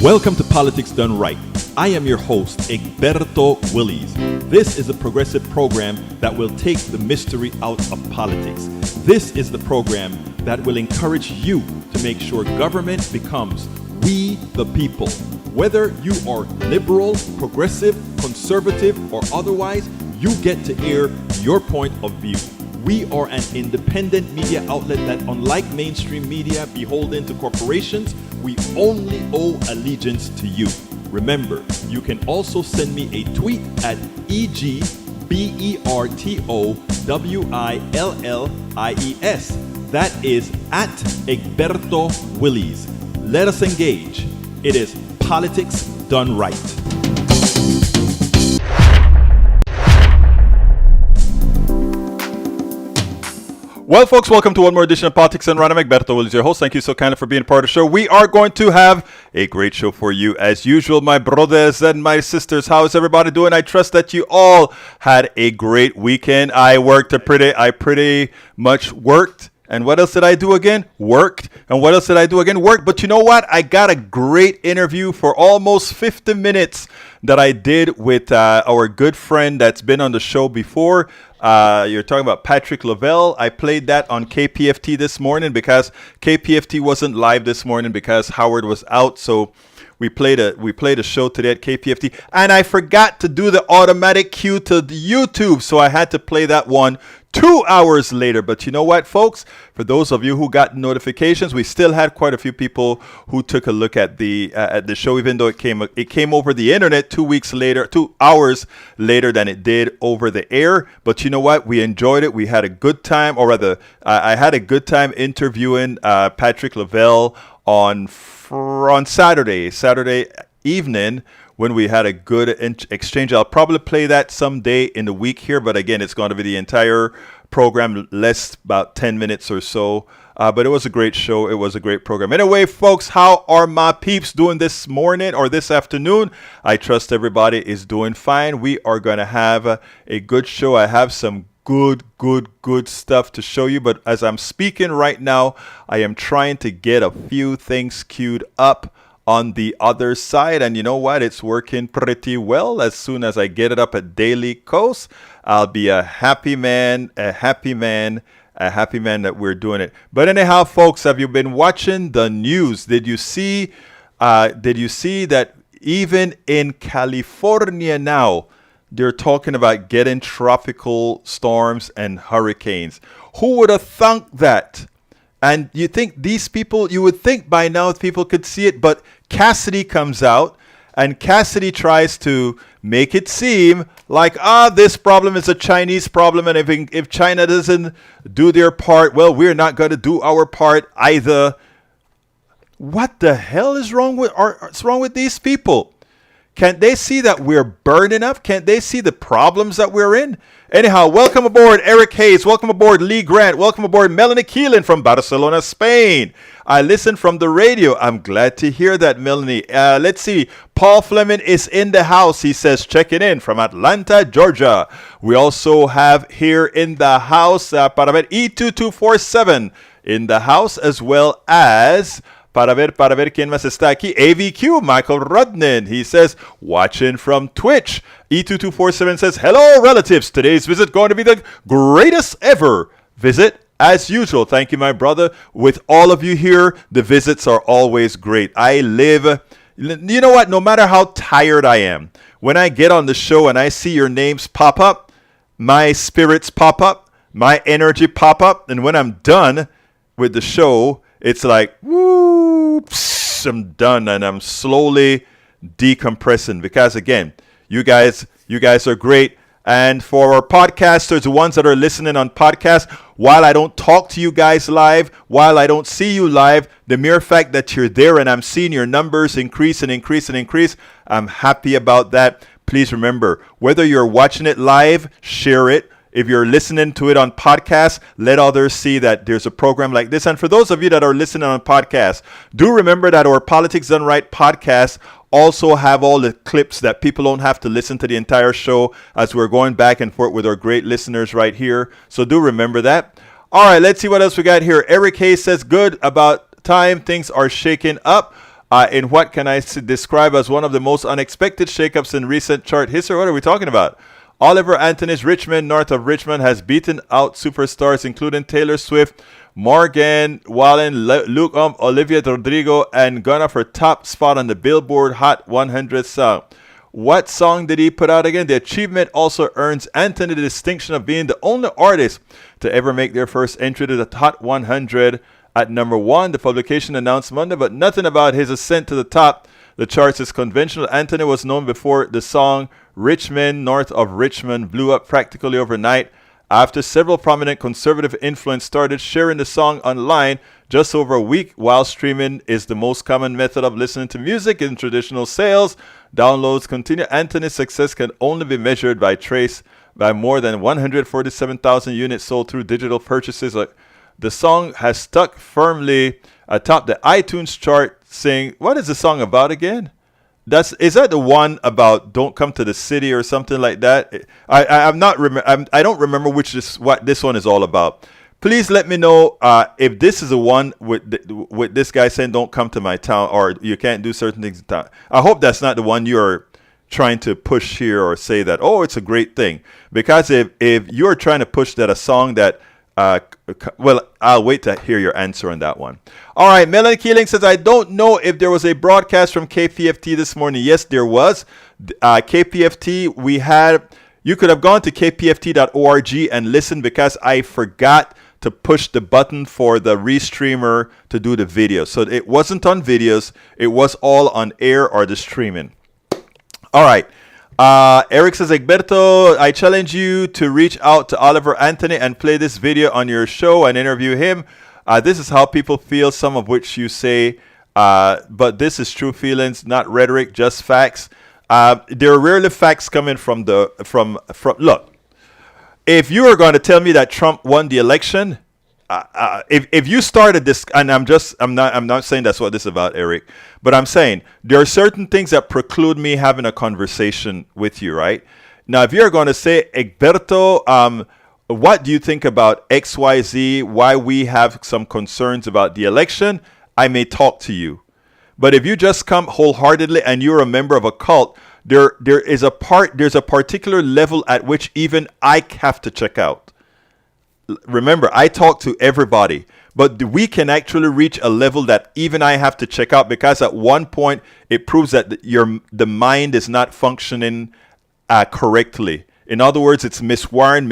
Welcome to Politics Done Right. I am your host, Egberto Willies. This is a progressive program that will take the mystery out of politics. This is the program that will encourage you to make sure government becomes we the people. Whether you are liberal, progressive, conservative, or otherwise, you get to air your point of view. We are an independent media outlet that, unlike mainstream media beholden to corporations, we only owe allegiance to you. Remember, you can also send me a tweet at EGBERTOWILLIES. That is at Egberto Willies. Let us engage. It is Politics Done Right. Well, folks, welcome to one more edition of Politics and Right. I'm Egberto Willies, your host. Thank you so kindly for being part of the show. We are going to have a great show for you, as usual, my brothers and my sisters. How is everybody doing? I trust that you all had a great weekend. I pretty much worked. And what else did I do again? Worked. And what else did I do again? Worked. But you know what? I got a great interview for almost 50 minutes that I did with our good friend that's been on the show before. You're talking about Patrick Lavelle. I played that on KPFT this morning because KPFT wasn't live this morning because Howard was out. So we played a show today at KPFT, and I forgot to do the automatic cue to the YouTube, so I had to play that one 2 hours later. But you know what, folks? For those of you who got notifications, we still had quite a few people who took a look at the show, even though it came over the internet 2 hours later than it did over the air. But you know what? We enjoyed it. We had a good time, or rather, I had a good time interviewing Patrick Lavelle on Saturday evening, when we had a good exchange. I'll probably play that someday in the week here, but again, it's going to be the entire program, less about 10 minutes or so. But it was a great show. It was a great program. Anyway, folks, how are my peeps doing this morning or this afternoon? I trust everybody is doing fine. We are going to have a good show. I have some good stuff to show you. But as I'm speaking right now, I am trying to get a few things queued up on the other side, and you know what? It's working pretty well. As soon as I get it up at Daily Coast, I'll be a happy man that we're doing it. But anyhow, folks, have you been watching the news? Did you see that even in California now, they're talking about getting tropical storms and hurricanes? Who would have thunk that? And you think these people, you would think by now people could see it, but Cassidy comes out and Cassidy tries to make it seem like, this problem is a Chinese problem, and if China doesn't do their part, well, we're not going to do our part either. What the hell is wrong with these people? Can't they see that we're burning up? Can't they see the problems that we're in? Anyhow, welcome aboard Eric Hayes. Welcome aboard Lee Grant. Welcome aboard Melanie Keelan from Barcelona, Spain. I listen from the radio. I'm glad to hear that, Melanie. Let's see. Paul Fleming is in the house. He says checking in from Atlanta, Georgia. We also have here in the house, para ver, E2247 in the house, as well as... Para ver quién más está aquí. AVQ, Michael Rudnin. He says, watching from Twitch. E2247 says, hello, relatives. Today's visit going to be the greatest ever visit as usual. Thank you, my brother. With all of you here, the visits are always great. You know what? No matter how tired I am, when I get on the show and I see your names pop up, my spirits pop up, my energy pop up. And when I'm done with the show, it's like, woo, psst, I'm done, and I'm slowly decompressing because, again, you guys are great. And for our podcasters, the ones that are listening on podcast, while I don't talk to you guys live, while I don't see you live, the mere fact that you're there and I'm seeing your numbers increase, I'm happy about that. Please remember, whether you're watching it live, share it. If you're listening to it on podcast, let others see that there's a program like this. And for those of you that are listening on podcast, do remember that our Politics Done Right podcast also have all the clips that people don't have to listen to the entire show as we're going back and forth with our great listeners right here. So do remember that. All right, let's see what else we got here. Eric Hayes says, good about time. Things are shaking up. in what can I describe as one of the most unexpected shakeups in recent chart history. What are we talking about? Oliver Anthony's Richmond, north of Richmond, has beaten out superstars including Taylor Swift, Morgan Wallen, Luke Olivia Rodrigo, and Gunna for top spot on the Billboard Hot 100 song. What song did he put out again? The achievement also earns Anthony the distinction of being the only artist to ever make their first entry to the Hot 100 at number 1. The publication announced Monday, but nothing about his ascent to the top. The charts is conventional. Anthony was known before the song Richmond, north of Richmond, blew up practically overnight after several prominent conservative influencers started sharing the song online just over a week. While streaming is the most common method of listening to music in traditional sales, downloads continue. Anthony's success can only be measured by more than 147,000 units sold through digital purchases. The song has stuck firmly atop the iTunes chart, saying, what is the song about again? Is that the one about don't come to the city or something like that? I don't remember what this one is all about. Please let me know if this is the one with this guy saying don't come to my town or you can't do certain things in town. I hope that's not the one you're trying to push here or say that, oh, it's a great thing. Because if you're trying to push that a song that well, I'll wait to hear your answer on that one. All right, Melanie Keeling says, I don't know if there was a broadcast from KPFT this morning. Yes, there was. KPFT, you could have gone to kpft.org and listened because I forgot to push the button for the restreamer to do the video. So it wasn't on videos. It was all on air or the streaming. All right. Eric says, Egberto, I challenge you to reach out to Oliver Anthony and play this video on your show and interview him. This is how people feel, some of which you say, but this is true feelings, not rhetoric, just facts. There are rarely facts coming from look, if you are going to tell me that Trump won the election, if you started this, and I'm not saying that's what this is about, Eric, but I'm saying there are certain things that preclude me having a conversation with you, right? Now, if you're going to say, Egberto, what do you think about XYZ, why we have some concerns about the election, I may talk to you. But if you just come wholeheartedly and you're a member of a cult, there's a particular level at which even I have to check out. Remember, I talk to everybody, but we can actually reach a level that even I have to check out because at one point it proves that the mind is not functioning correctly. In other words, it's miswiring,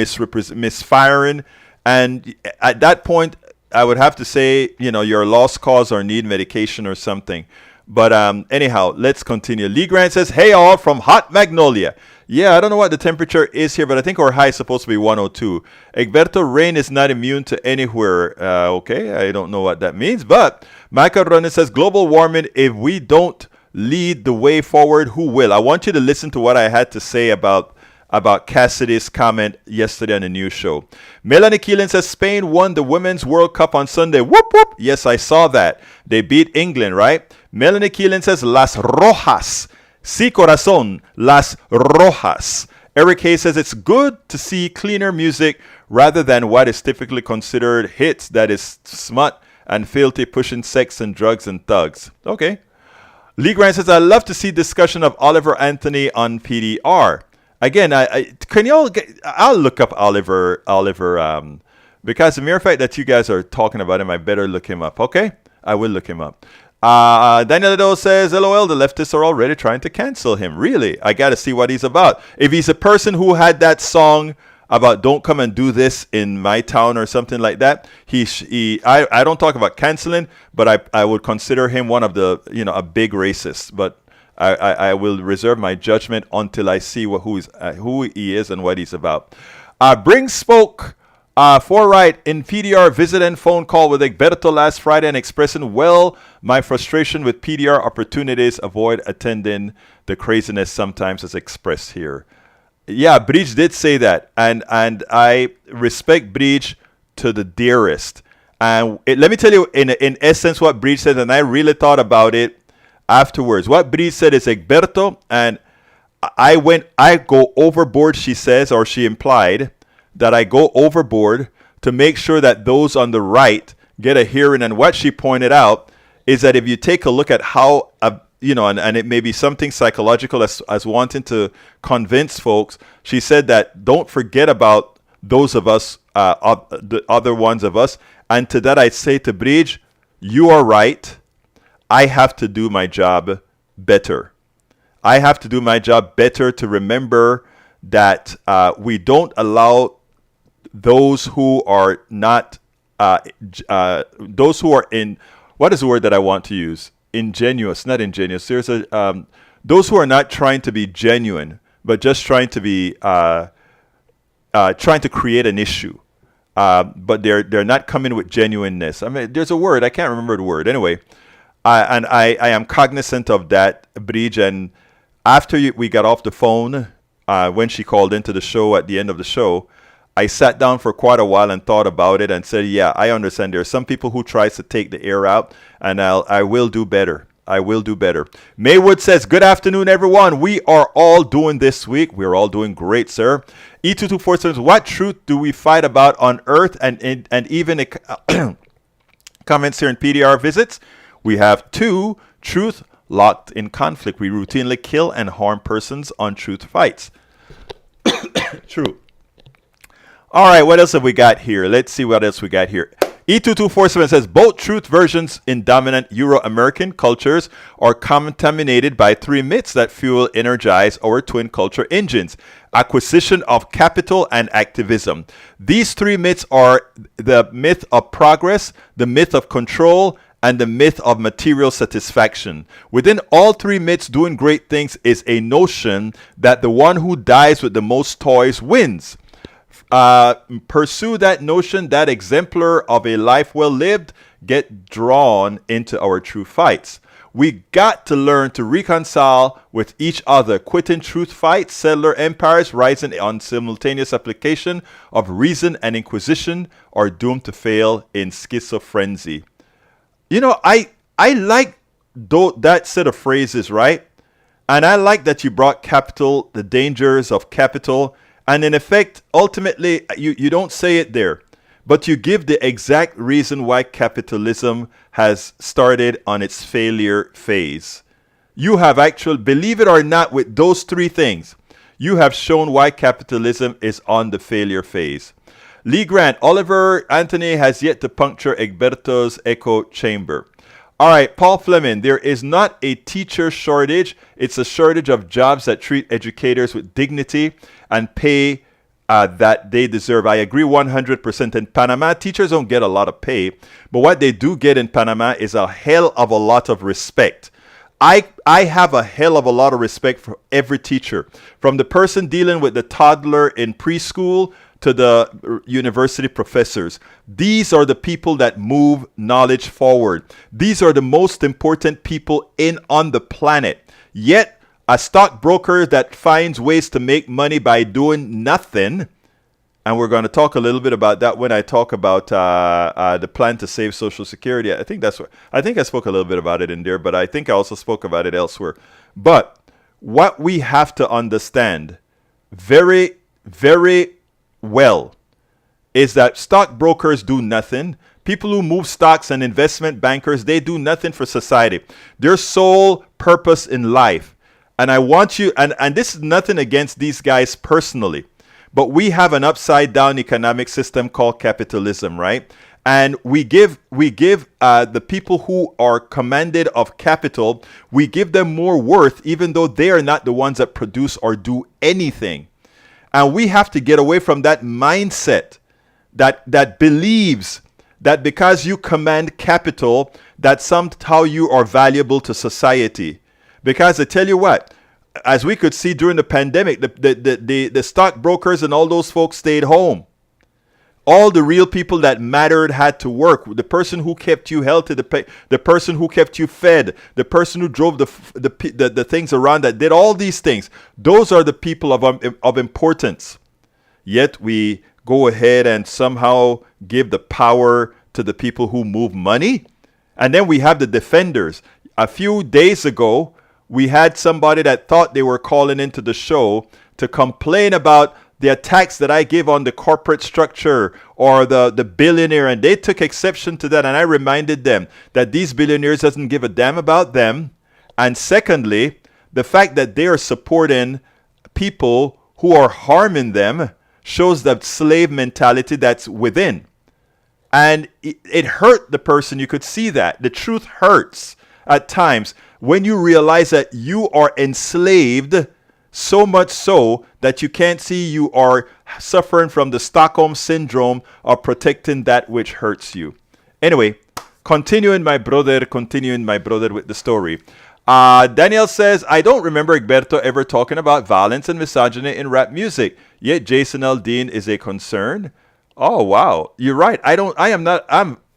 misfiring, and at that point, I would have to say, you're a lost cause or need medication or something. But anyhow, let's continue. Lee Grant says, hey all from Hot Magnolia. Yeah, I don't know what the temperature is here, but I think our high is supposed to be 102. Egberto, rain is not immune to anywhere. Okay, I don't know what that means. But Michael Ronan says, global warming, if we don't lead the way forward, who will? I want you to listen to what I had to say about Cassidy's comment yesterday on the news show. Melanie Keelan says, Spain won the Women's World Cup on Sunday. Whoop, whoop. Yes, I saw that. They beat England, right? Melanie Keelan says, Las Rojas. Sí, corazón, Las Rojas. Eric Hayes says, it's good to see cleaner music rather than what is typically considered hits that is smut and filthy, pushing sex and drugs and thugs. Okay. Lee Grant says, I love to see discussion of Oliver Anthony on PDR. Again, I'll look up Oliver, because the mere fact that you guys are talking about him, I better look him up, okay? I will look him up. Daniel Ado says, LOL, the leftists are already trying to cancel him. Really? I got to see what he's about. If he's a person who had that song about don't come and do this in my town or something like that, I don't talk about canceling, but I would consider him one of the, a big racist. But I will reserve my judgment until I see who he is and what he's about. Bring spoke forright in PDR visit and phone call with Egberto last Friday and expressing my frustration with PDR opportunities. Avoid attending the craziness sometimes as expressed here. Yeah, Bridge did say that, and I respect Bridge to the dearest. And let me tell you in essence what Bridge said, and I really thought about it afterwards. What Bridge said is, Egberto, and I go overboard, she says, or she implied that I go overboard to make sure that those on the right get a hearing. And what she pointed out is that if you take a look at how, and it may be something psychological as wanting to convince folks. She said that don't forget about those of us, the other ones of us. And to that, I say to Bridge, you are right. I have to do my job better. I have to do my job better to remember that we don't allow those who are not, those who are in, what is the word that I want to use? Ingenuous, not ingenuous. There's those who are not trying to be genuine, but just trying to be, trying to create an issue. But they're not coming with genuineness. I mean, there's a word, I can't remember the word. Anyway, I am cognizant of that, Bridge. And after we got off the phone, when she called into the show at the end of the show, I sat down for quite a while and thought about it and said, yeah, I understand. There are some people who tries to take the air out, and I will do better. I will do better. Maywood says, good afternoon, everyone. We are all doing this week. We're all doing great, sir. E2247 says, what truth do we fight about on Earth? And even comments here in PDR visits. We have 2 truth locked in conflict. We routinely kill and harm persons on truth fights. True. All right, what else have we got here? Let's see what else we got here. E2247 says, both truth versions in dominant Euro-American cultures are contaminated by 3 myths that fuel, energize our twin culture engines: acquisition of capital and activism. These 3 myths are the myth of progress, the myth of control, and the myth of material satisfaction. Within all 3 myths, doing great things is a notion that the one who dies with the most toys wins. Pursue that notion, that exemplar of a life well lived, get drawn into our true fights. We got to learn to reconcile with each other. Quitting truth fights, settler empires rising on simultaneous application of reason and inquisition are doomed to fail in schizophrenia. I like that set of phrases, right? And I like that you brought capital, the dangers of capital. And in effect, ultimately, you don't say it there, but you give the exact reason why capitalism has started on its failure phase. You have actually, believe it or not, with those 3 things, you have shown why capitalism is on the failure phase. Lee Grant, Oliver Anthony has yet to puncture Egberto's echo chamber. All right, Paul Fleming, there is not a teacher shortage. It's a shortage of jobs that treat educators with dignity and pay that they deserve. I agree 100%. In Panama, teachers don't get a lot of pay, but what they do get in Panama is a hell of a lot of respect. I have a hell of a lot of respect for every teacher, from the person dealing with the toddler in preschool to the university professors. These are the people that move knowledge forward. These are the most important people on the planet. Yet, a stockbroker that finds ways to make money by doing nothing, and we're going to talk a little bit about that when I talk about the plan to save Social Security. I think I spoke a little bit about it in there, but I think I also spoke about it elsewhere. But what we have to understand very, very well is that stockbrokers do nothing. People who move stocks and investment bankers, they do nothing for society. Their sole purpose in life. And I want you, and this is nothing against these guys personally, but we have an upside down economic system called capitalism, right? And we give the people who are commanded of capital, we give them more worth, even though they are not the ones that produce or do anything. And we have to get away from that mindset that believes that because you command capital, that somehow you are valuable to society. Because I tell you what, as we could see during the pandemic, the stockbrokers and all those folks stayed home. All the real people that mattered had to work. The person who kept you healthy, the person who kept you fed, the person who drove the things around that did all these things. Those are the people of importance. Yet we go ahead and somehow give the power to the people who move money. And then we have the defenders. A few days ago, we had somebody that thought they were calling into the show to complain about the attacks that I give on the corporate structure or the billionaire, and they took exception to that. And I reminded them that these billionaires doesn't give a damn about them. And secondly, the fact that they are supporting people who are harming them shows the slave mentality that's within. And it hurt the person. You could see that. The truth hurts at times when you realize that you are enslaved, so much so that you can't see you are suffering from the Stockholm syndrome of protecting that which hurts you. Anyway, continuing my brother with the story. Daniel says, I don't remember Egberto ever talking about violence and misogyny in rap music, yet Jason Aldean is a concern. Oh, wow. You're right.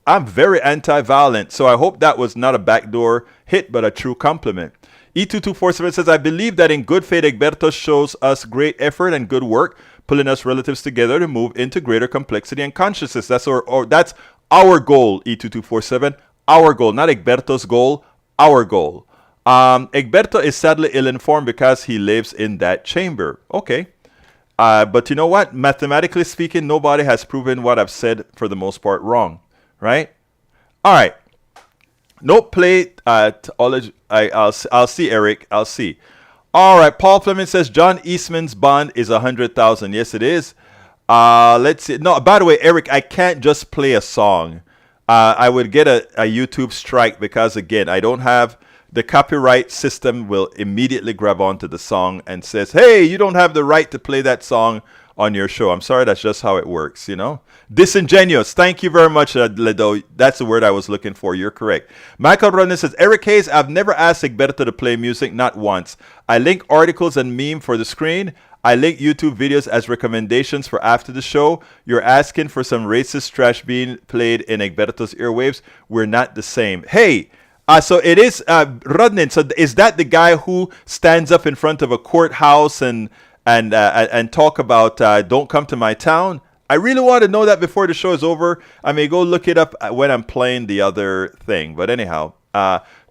I'm very anti-violent, so I hope that was not a backdoor hit, but a true compliment. E2247 says, I believe that in good faith, Egberto shows us great effort and good work, pulling us relatives together to move into greater complexity and consciousness. That's our goal, E2247. Our goal, not Egberto's goal, our goal. Egberto is sadly ill-informed because he lives in that chamber. Okay. But you know what? Mathematically speaking, nobody has proven what I've said for the most part wrong. Right? All right. No play. I'll see, Eric. I'll see. All right. Paul Fleming says John Eastman's bond is 100,000. Yes, it is. Let's see. No, by the way, Eric, I can't just play a song. I would get a YouTube strike because, again, I don't have the copyright system will immediately grab onto the song and says, hey, you don't have the right to play that song on your show. I'm sorry, that's just how it works, you know. Disingenuous. Thank you very much, Ledo. That's the word I was looking for. You're correct. Michael Ronan says, Eric Hayes, I've never asked Egberto to play music, not once. I link articles and meme for the screen. I link YouTube videos as recommendations for after the show. You're asking for some racist trash being played in Egberto's earwaves. We're not the same. Hey, so it is Rodnin. So is that the guy who stands up in front of a courthouse and talk about don't come to my town? I really want to know that before the show is over. I may go look it up when I'm playing the other thing. But anyhow,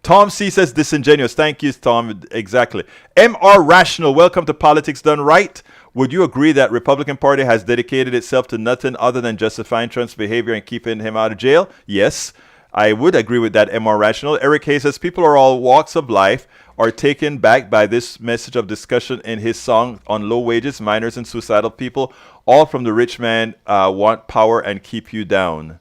Tom C says disingenuous. Thank you, Tom. Exactly. MR Rational. Welcome to Politics Done Right. Would you agree that Republican Party has dedicated itself to nothing other than justifying Trump's behavior and keeping him out of jail? Yes. I would agree with that, MR Rational. Eric Hayes says people are all walks of life are taken back by this message of discussion in his song on low wages, minors, and suicidal people. All from the rich man want power and keep you down.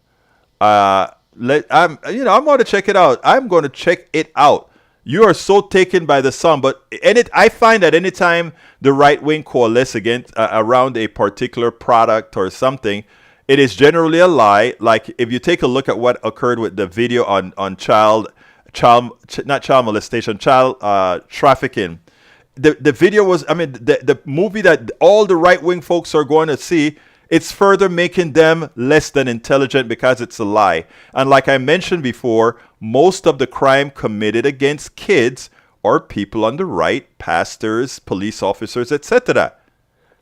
I'm going to check it out. I'm going to check it out. You are so taken by the song, but I find that anytime the right wing coalesce against around a particular product or something, it is generally a lie. Like if you take a look at what occurred with the video on child molestation, child trafficking. The video was, the movie that all the right wing folks are going to see, it's further making them less than intelligent because it's a lie. And like I mentioned before, most of the crime committed against kids are people on the right, pastors, police officers, etc.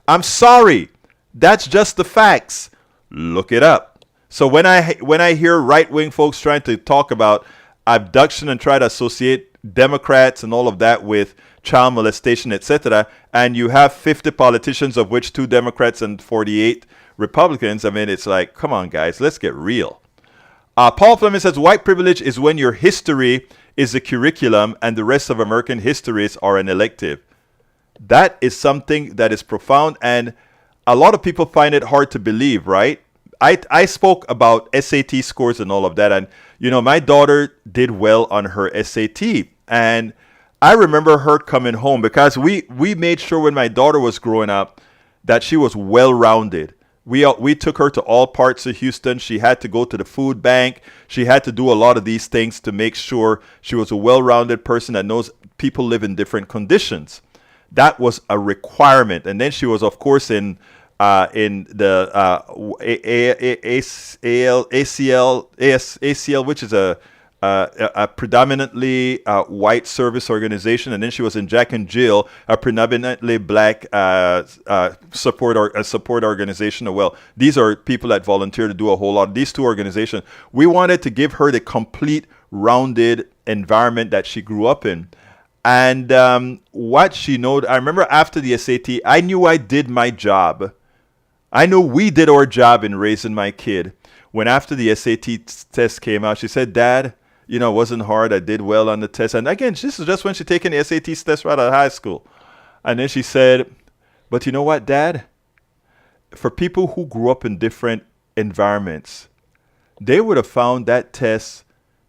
I'm sorry. That's just the facts. Look it up. So when I hear right-wing folks trying to talk about abduction and try to associate Democrats and all of that with child molestation, etc., and you have 50 politicians, of which 2 Democrats and 48 Republicans, it's like, come on, guys, let's get real. Paul Fleming says, white privilege is when your history is a curriculum and the rest of American histories are an elective. That is something that is profound, and a lot of people find it hard to believe, right? I spoke about SAT scores and all of that. And, my daughter did well on her SAT. And I remember her coming home because we made sure when my daughter was growing up that she was well-rounded. We took her to all parts of Houston. She had to go to the food bank. She had to do a lot of these things to make sure she was a well-rounded person that knows people live in different conditions. That was a requirement. And then she was, of course, in the ACL, which is a predominantly white service organization, and then she was in Jack and Jill, a predominantly black support organization. Well, these are people that volunteer to do a whole lot. These 2 organizations, we wanted to give her the complete rounded environment that she grew up in. And what she knows, I remember after the SAT, I knew I did my job. I know we did our job in raising my kid. When after the SAT test came out, she said, Dad, it wasn't hard. I did well on the test. And again, this is just when she taken the SAT test right out of high school. And then she said, but you know what, Dad? For people who grew up in different environments, they would have found that test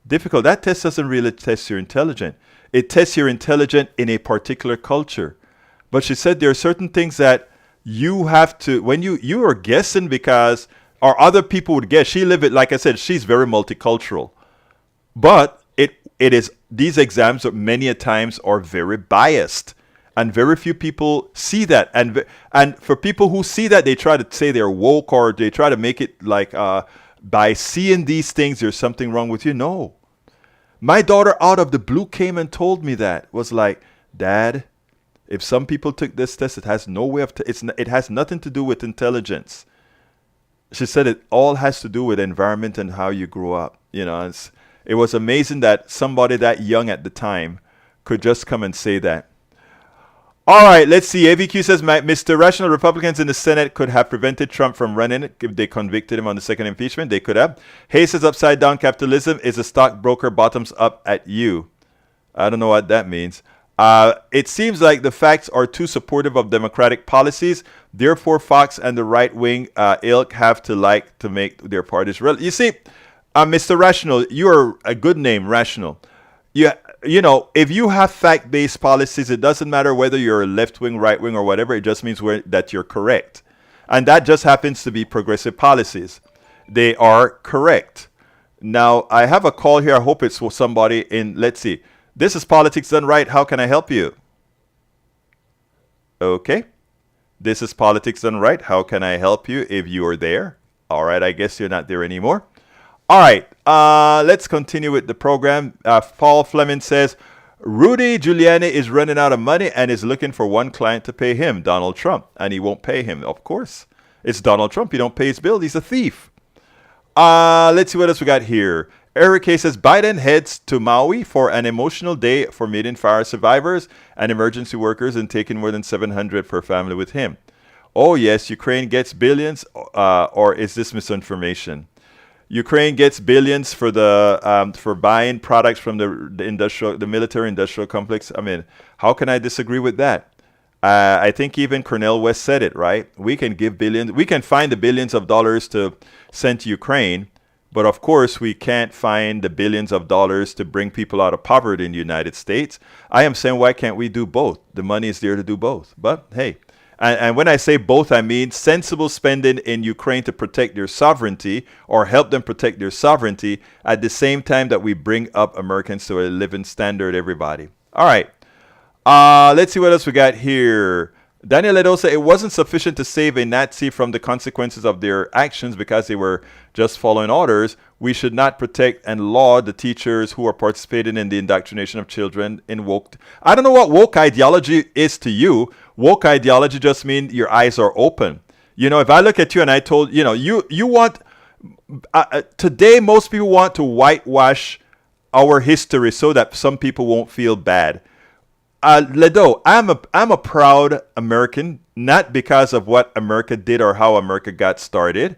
difficult. That test doesn't really test your intelligence. It tests your intelligence in a particular culture. But she said there are certain things that you have to, when you are guessing because, or other people would guess. She lived it, like I said, she's very multicultural. But it is, these exams are many a times are very biased. And very few people see that. And for people who see that, they try to say they're woke, or they try to make it like, by seeing these things, there's something wrong with you. No. My daughter out of the blue came and told me that. Was like, Dad, if some people took this test, it has no way of, it has nothing to do with intelligence. She said it all has to do with environment and how you grew up. It was amazing that somebody that young at the time could just come and say that. All right, let's see. AVQ says, Mr. Rational, Republicans in the Senate could have prevented Trump from running if they convicted him on the second impeachment. They could have. Hayes says, upside down capitalism is a stockbroker bottoms up at you. I don't know what that means. It seems like the facts are too supportive of Democratic policies. Therefore, Fox and the right-wing ilk have to like to make their parties relevant. You see, Mr. Rational, you're a good name, Rational. If you have fact-based policies, it doesn't matter whether you're left-wing, right-wing, or whatever. It just means that you're correct. And that just happens to be progressive policies. They are correct. Now, I have a call here. I hope it's for somebody in, let's see. This is Politics Done Right. How can I help you? Okay. This is Politics Done Right. How can I help you if you are there? All right. I guess you're not there anymore. All right. Let's continue with the program. Paul Fleming says, Rudy Giuliani is running out of money and is looking for one client to pay him, Donald Trump. And he won't pay him. Of course. It's Donald Trump. He don't pay his bill. He's a thief. Let's see what else we got here. Eric K. says, Biden heads to Maui for an emotional day for meeting fire survivors and emergency workers and taking more than $700 per family with him. Oh, yes, Ukraine gets billions, or is this misinformation? Ukraine gets billions for for buying products from the military industrial complex. I mean, how can I disagree with that? I think even Cornel West said it, right? We can give billions. We can find the billions of dollars to send to Ukraine. But of course, we can't find the billions of dollars to bring people out of poverty in the United States. I am saying, why can't we do both? The money is there to do both. But hey, and when I say both, I mean sensible spending in Ukraine to protect their sovereignty or help them protect their sovereignty at the same time that we bring up Americans to a living standard, everybody. All right. Let's see what else we got here. Daniel Ledo said it wasn't sufficient to save a Nazi from the consequences of their actions because they were just following orders. We should not protect and laud the teachers who are participating in the indoctrination of children in woke. I don't know what woke ideology is to you. Woke ideology just means your eyes are open. If I look at you and I told, you want, today most people want to whitewash our history so that some people won't feel bad. Ledo, I'm a proud American, not because of what America did or how America got started.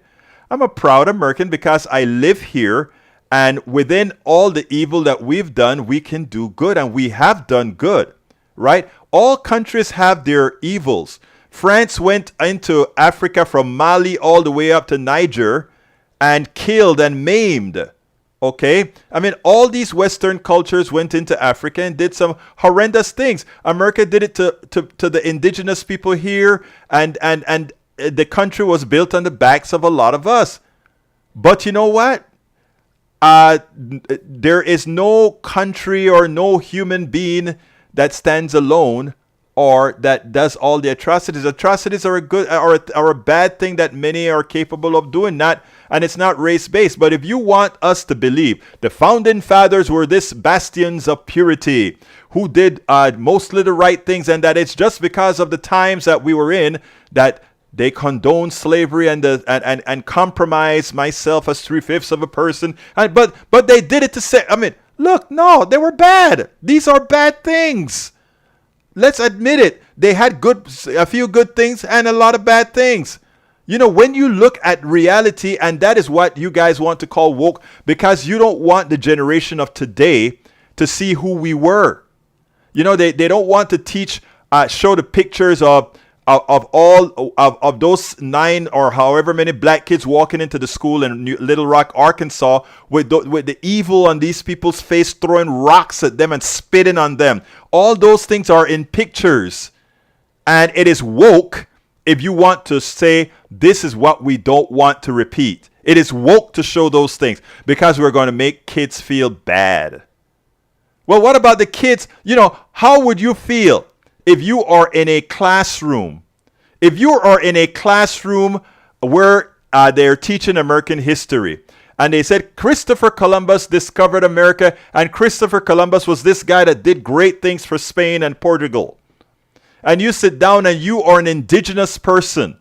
I'm a proud American because I live here, and within all the evil that we've done, we can do good, and we have done good, right? All countries have their evils. France went into Africa from Mali all the way up to Niger and killed and maimed. Okay, I mean, all these Western cultures went into Africa and did some horrendous things. America did it to the indigenous people here, and the country was built on the backs of a lot of us. But you know what? There is no country or no human being that stands alone or that does all the atrocities. Atrocities are a bad thing that many are capable of doing, and it's not race-based. But if you want us to believe the founding fathers were this bastions of purity who did mostly the right things, and that it's just because of the times that we were in that they condone slavery and compromise myself as 3/5 of a person, but they did it to say, I mean, look, no, they were bad. These are bad things. Let's admit it. They had a few good things and a lot of bad things. You know, when you look at reality, and that is what you guys want to call woke, because you don't want the generation of today to see who we were. You know, they don't want to teach, show the pictures of all of those 9 or however many black kids walking into the school in Little Rock, Arkansas, with the evil on these people's face, throwing rocks at them and spitting on them. All those things are in pictures, and it is woke if you want to say this is what we don't want to repeat. It is woke to show those things because we're going to make kids feel bad. Well, what about the kids? You know, how would you feel if you are in a classroom? If you are in a classroom where they're teaching American history, and they said Christopher Columbus discovered America, and Christopher Columbus was this guy that did great things for Spain and Portugal. And you sit down and you are an indigenous person,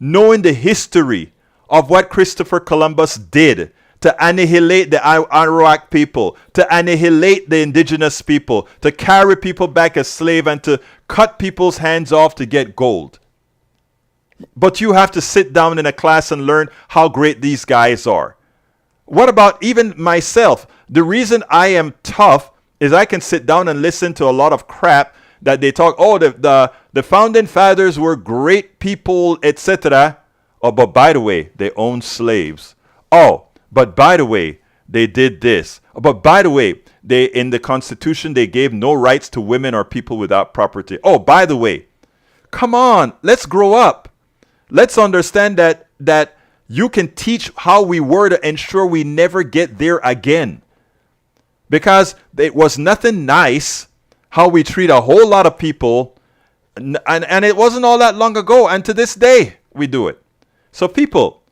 knowing the history of what Christopher Columbus did to annihilate the Arawak people, to annihilate the indigenous people, to carry people back as slaves, and to cut people's hands off to get gold. But you have to sit down in a class and learn how great these guys are. What about even myself? The reason I am tough is I can sit down and listen to a lot of crap that they talk, oh, the founding fathers were great people, etc. Oh, but by the way, they owned slaves. Oh, but by the way, they did this. Oh, but by the way, they in the Constitution, they gave no rights to women or people without property. Oh, by the way, come on, let's grow up. Let's understand that you can teach how we were to ensure we never get there again. Because it was nothing nice how we treat a whole lot of people, and it wasn't all that long ago, and to this day we do it. So people,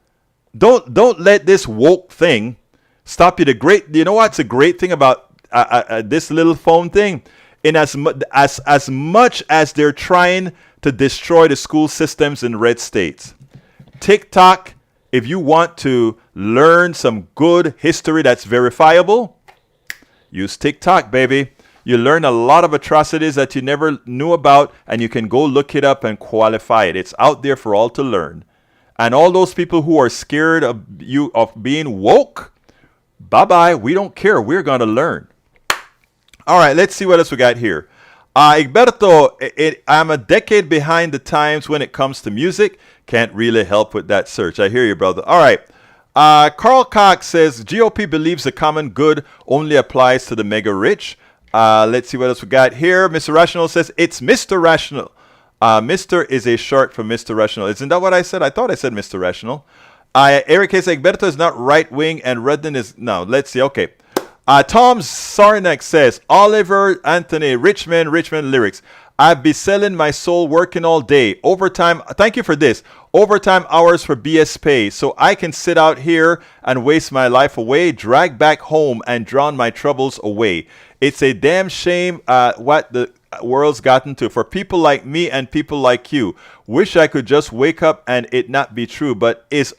don't let this woke thing stop you. You know what's a great thing about this little phone thing? In as much as they're trying to destroy the school systems in red states, TikTok, if you want to learn some good history that's verifiable, use TikTok, baby. You learn a lot of atrocities that you never knew about, and you can go look it up and qualify it. It's out there for all to learn. And all those people who are scared of being woke, bye-bye. We don't care. We're going to learn. All right, let's see what else we got here. Egberto, I'm a decade behind the times when it comes to music. Can't really help with that search. I hear you, brother. All right. Carl Cox says, GOP believes the common good only applies to the mega rich. Let's see what else we got here. Mr. Rational says, it's Mr. Rational. Mr. is a short for Mr. Rational. Isn't that what I said? I thought I said Mr. Rational. Eric says, Egberto is not right-wing and Redden is... No, let's see. Okay. Tom Sarnek says, Oliver Anthony, Richmond lyrics. I'd be selling my soul working all day. Overtime, thank you for this. Overtime hours for BS pay. So I can sit out here and waste my life away, drag back home and drown my troubles away. It's a damn shame what the world's gotten to. For people like me and people like you, wish I could just wake up and it not be true. But it's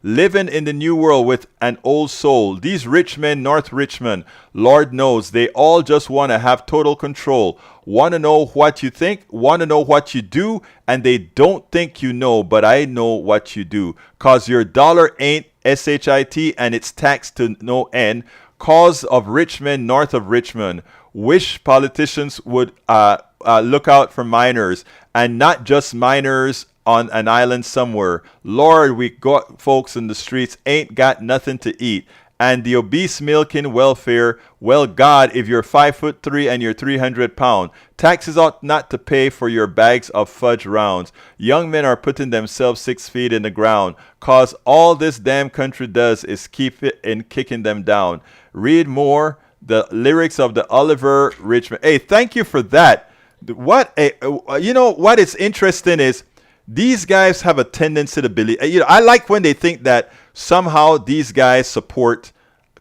living in the new world with an old soul. These rich men, North Richmond, Lord knows, they all just want to have total control. Want to know what you think, want to know what you do, and they don't think you know, but I know what you do. Cause your dollar ain't SHIT and it's taxed to no end. Cause of Richmond, north of Richmond. Wish politicians would look out for minors, and not just minors on an island somewhere. Lord, we got folks in the streets ain't got nothing to eat. And the obese milking welfare, well, God, if you're 5'3" and you're 300 pounds, taxes ought not to pay for your bags of fudge rounds. Young men are putting themselves 6 feet in the ground, cause all this damn country does is keep it in kicking them down. Read more, the lyrics of the Oliver Richmond. Hey, thank you for that. You know what is interesting is these guys have a tendency to believe. I like when they think that somehow these guys support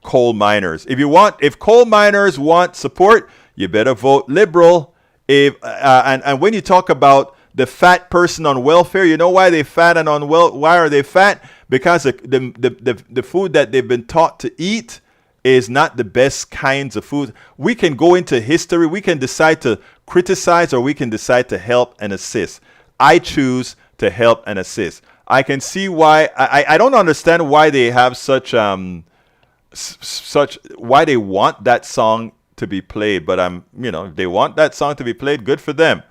coal miners. If coal miners want support, you better vote liberal. And when you talk about the fat person on welfare, you know why they fat and why are they fat? Because the food that they've been taught to eat is not the best kinds of food. We can go into history. We can decide to criticize or we can decide to help and assist. I choose to help and assist. I can see why. I don't understand why they have such why they want that song to be played. But if they want that song to be played, good for them.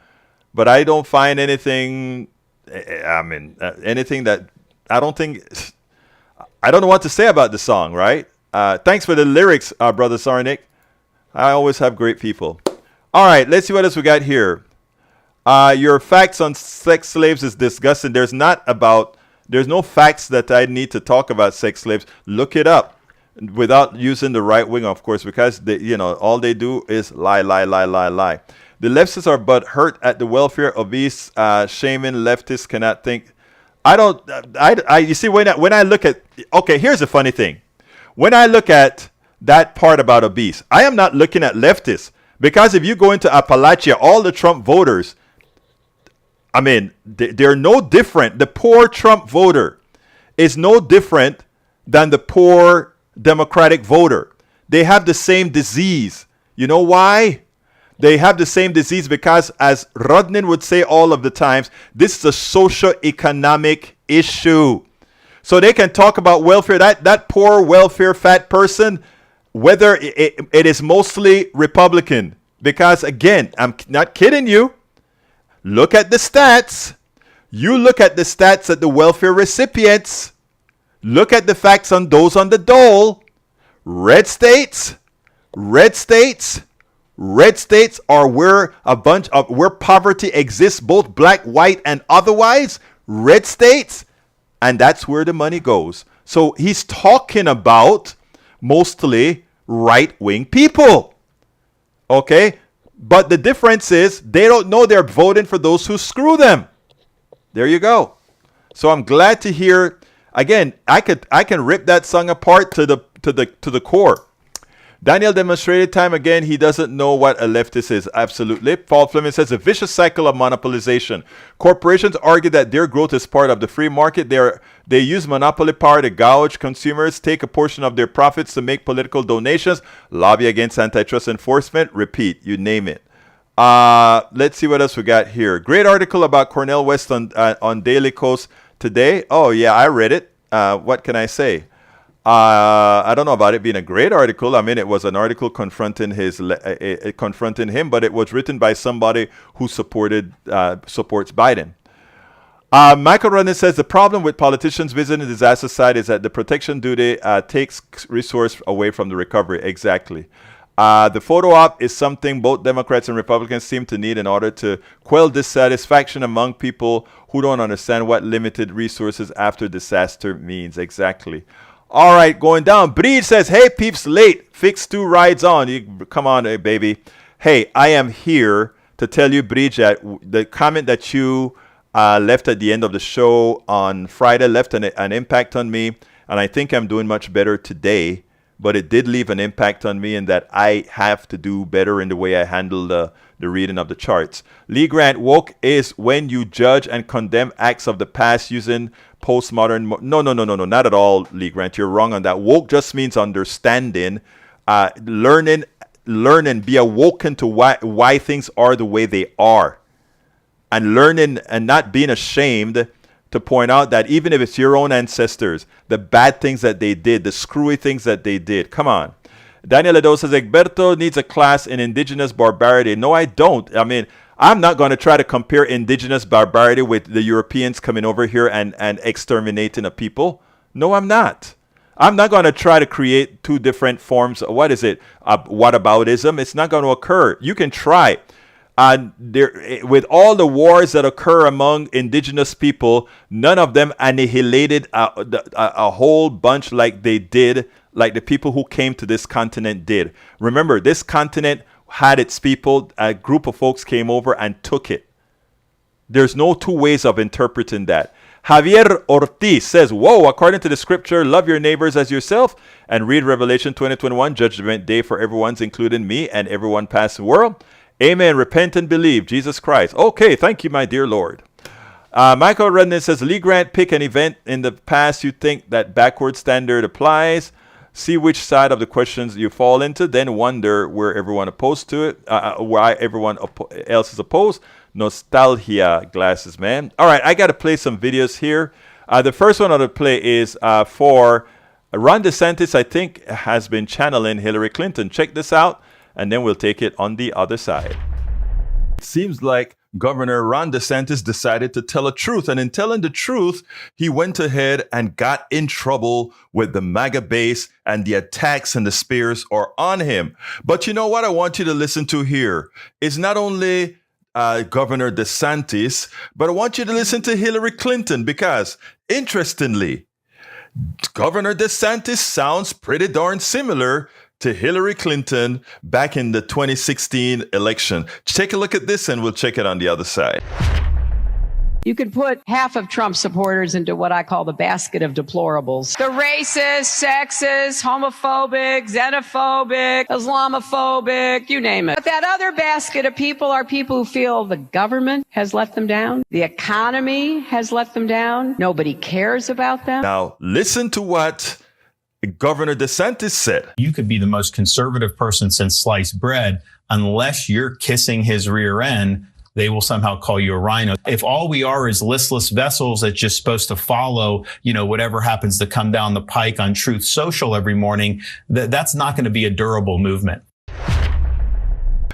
But I don't find anything. Anything that I don't think. I don't know what to say about the song. Right? Thanks for the lyrics, Brother Sarnik. I always have great people. All right, let's see what else we got here. Your facts on sex slaves is disgusting. There's no facts that I need to talk about sex slaves. Look it up without using the right wing, of course, because all they do is lie. The leftists are but hurt at the welfare of these shaming leftists cannot think. You see, when I look at, okay, here's the funny thing. When I look at that part about obese, I am not looking at leftists, because if you go into Appalachia, all the Trump voters, they're no different. The poor Trump voter is no different than the poor Democratic voter. They have the same disease. You know why? They have the same disease because, as Rodnin would say all of the times, this is a socio-economic issue. So they can talk about welfare. That poor welfare fat person, whether it is mostly Republican. Because, again, I'm not kidding you. Look at the stats. You look at the stats at the welfare recipients. Look at the facts on those on the dole. Red states are where where poverty exists, both black, white, and otherwise. Red states, and that's where the money goes. So he's talking about mostly right-wing people. Okay? But the difference is they don't know they're voting for those who screw them. There you go. So I'm glad to hear. Again, I can rip that song apart to the core. Daniel demonstrated time again. He doesn't know what a leftist is. Absolutely. Paul Fleming says a vicious cycle of monopolization. Corporations argue that their growth is part of the free market. They use monopoly power to gouge consumers, take a portion of their profits to make political donations, lobby against antitrust enforcement. Repeat, you name it. Let's see what else we got here. Great article about Cornel West on Daily Kos today. Oh yeah, I read it. What can I say? I don't know about it being a great article. It was an article confronting him, but it was written by somebody who supports Biden. Michael Runnan says the problem with politicians visiting the disaster site is that the protection duty takes resource away from the recovery. Exactly. The photo op is something both Democrats and Republicans seem to need in order to quell dissatisfaction among people who don't understand what limited resources after disaster means. Exactly. All right, going down. Breed says, hey, peeps, late. Fix 2 rides on. Come on, baby. Hey, I am here to tell you, Breed, that the comment that you left at the end of the show on Friday left an impact on me, and I think I'm doing much better today, but it did leave an impact on me in that I have to do better in the way I handle the reading of the charts. Lee Grant, woke is when you judge and condemn acts of the past using postmodern. No, not at all, Lee Grant. You're wrong on that. Woke just means understanding, learning, be awoken to why things are the way they are, and learning and not being ashamed to point out that even if it's your own ancestors, the bad things that they did, the screwy things that they did. Come on. Daniel Edo says, Egberto needs a class in indigenous barbarity. No, I don't. I'm not going to try to compare indigenous barbarity with the Europeans coming over here and exterminating a people. No, I'm not. I'm not going to try to create 2 different forms. What is it? Whataboutism. It's not going to occur. You can try. With all the wars that occur among indigenous people, none of them annihilated a whole bunch like they did, like the people who came to this continent did. Remember, this continent had its people, a group of folks came over and took it. There's no 2 ways of interpreting that. Javier Ortiz says, whoa, according to the scripture, love your neighbors as yourself and read Revelation 20:21, judgment day for everyone's, including me and everyone past the world. Amen. Repent and believe Jesus Christ. Okay, thank you, my dear Lord. Michael Redden says, Lee Grant, pick an event in the past you think that backward standard applies. See which side of the questions you fall into, then wonder where everyone opposed to it, why everyone else is opposed. Nostalgia glasses, man. All right, I got to play some videos here. The first one on the play is for Ron DeSantis, I think, has been channeling Hillary Clinton. Check this out, and then we'll take it on the other side. It seems like Governor Ron DeSantis decided to tell a truth. And in telling the truth, he went ahead and got in trouble with the MAGA base, and the attacks and the spears are on him. But you know what I want you to listen to here is not only Governor DeSantis, but I want you to listen to Hillary Clinton, because interestingly, Governor DeSantis sounds pretty darn similar to Hillary Clinton back in the 2016 election. Take a look at this and we'll check it on the other side. You could put half of Trump supporters into what I call the basket of deplorables. The racist, sexist, homophobic, xenophobic, Islamophobic, you name it. But that other basket of people are people who feel the government has let them down. The economy has let them down. Nobody cares about them. Now, listen to what Governor DeSantis said. You could be the most conservative person since sliced bread. Unless you're kissing his rear end, they will somehow call you a rhino. If all we are is listless vessels that's just supposed to follow, whatever happens to come down the pike on Truth Social every morning, that's not going to be a durable movement.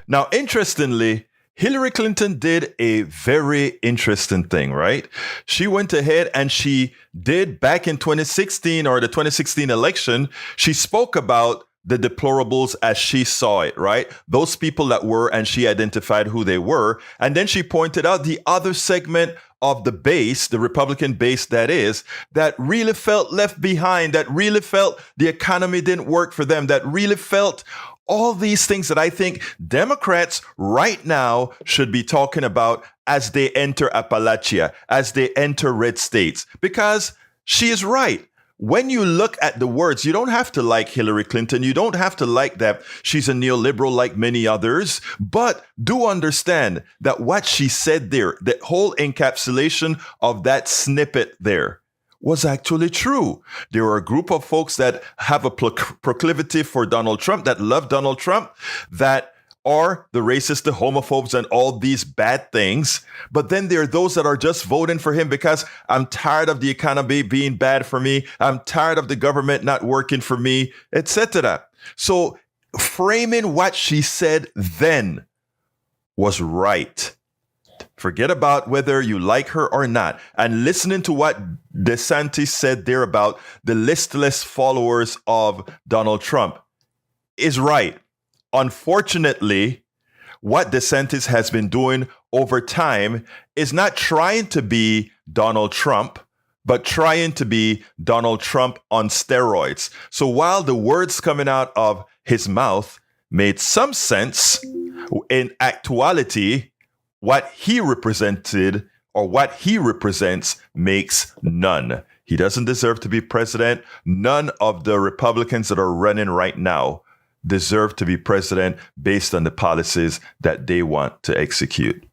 Now, interestingly, Hillary Clinton did a very interesting thing, right? She went ahead and she did back in 2016 or the 2016 election, she spoke about the deplorables as she saw it, right? Those people that were, and she identified who they were. And then she pointed out the other segment of the base, the Republican base that is, that really felt left behind, that really felt the economy didn't work for them, that really felt all these things that I think Democrats right now should be talking about as they enter Appalachia, as they enter red states, because she is right. When you look at the words, you don't have to like Hillary Clinton. You don't have to like that she's a neoliberal like many others, but do understand that what she said there, the whole encapsulation of that snippet there, was actually true. There are a group of folks that have a proclivity for Donald Trump, that love Donald Trump, that are the racists, the homophobes, and all these bad things. But then there are those that are just voting for him because I'm tired of the economy being bad for me. I'm tired of the government not working for me, etc. So framing what she said then was right. Forget about whether you like her or not. And listening to what DeSantis said there about the listless followers of Donald Trump is right. Unfortunately, what DeSantis has been doing over time is not trying to be Donald Trump, but trying to be Donald Trump on steroids. So while the words coming out of his mouth made some sense, in actuality, what he represented or what he represents makes none. He doesn't deserve to be president. None of the Republicans that are running right now deserve to be president based on the policies that they want to execute.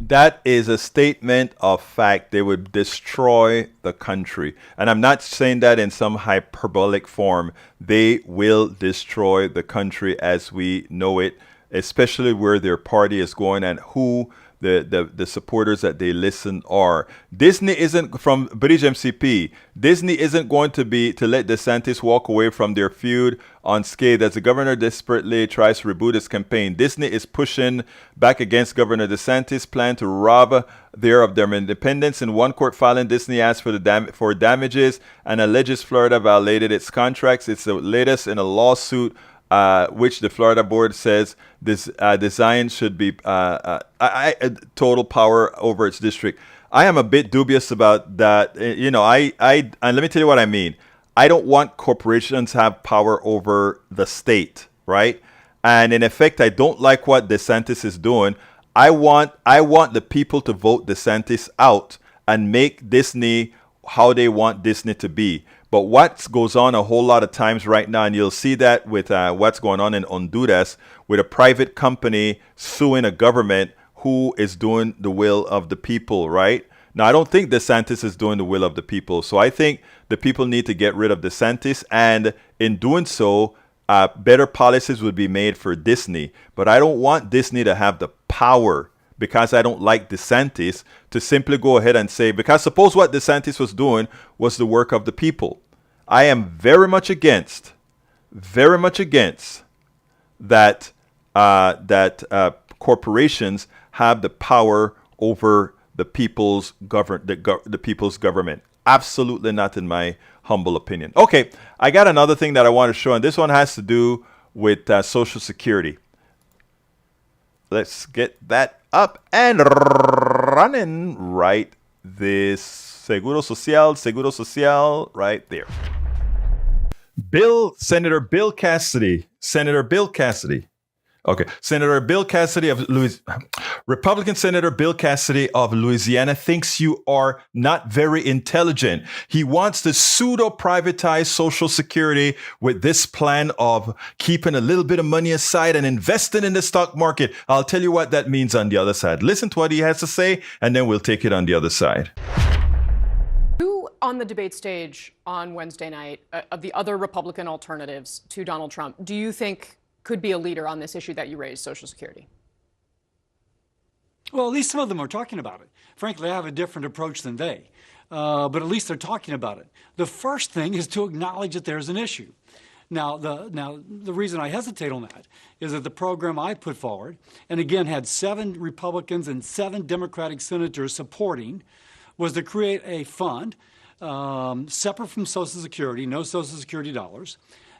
That is a statement of fact. They would destroy the country. And I'm not saying that in some hyperbolic form. They will destroy the country as we know it, especially where their party is going and who the supporters that they listen are. Disney isn't, from British MCP, Disney isn't going to let DeSantis walk away from their feud unscathed as the governor desperately tries to reboot his campaign. Disney is pushing back against Governor DeSantis' plan to rob their independence. In one court filing, Disney asked for damages and alleges Florida violated its contracts. It's the latest in a lawsuit which the Florida board says this design should be total power over its district. I am a bit dubious about that. And let me tell you what I mean. I don't want corporations to have power over the state, right? And in effect, I don't like what DeSantis is doing. I want the people to vote DeSantis out and make Disney how they want Disney to be. But what goes on a whole lot of times right now, and you'll see that with what's going on in Honduras, with a private company suing a government who is doing the will of the people, right? Now, I don't think DeSantis is doing the will of the people. So I think the people need to get rid of DeSantis. And in doing so, better policies would be made for Disney. But I don't want Disney to have the power, because I don't like DeSantis, to simply go ahead and say, because suppose what DeSantis was doing was the work of the people. I am very much against that corporations have the power over the people's the people's government. Absolutely not, in my humble opinion. Okay, I got another thing that I want to show, and this one has to do with Social Security. Let's get that up and running right this. Seguro Social, right there. Senator Bill Cassidy. Okay, Republican Senator Bill Cassidy of Louisiana thinks you are not very intelligent. He wants to pseudo-privatize Social Security with this plan of keeping a little bit of money aside and investing in the stock market. I'll tell you what that means on the other side. Listen to what he has to say, and then we'll take it on the other side. Who on the debate stage on Wednesday night, of the other Republican alternatives to Donald Trump, do you think could be a leader on this issue that you raised, Social Security? Well, at least some of them are talking about it. Frankly, I have a different approach than they, but at least they're talking about it. The first thing is to acknowledge that there's an issue. Now, the reason I hesitate on that is that the program I put forward, and again had 7 Republicans and 7 Democratic senators supporting, was to create a fund separate from Social Security, no Social Security dollars,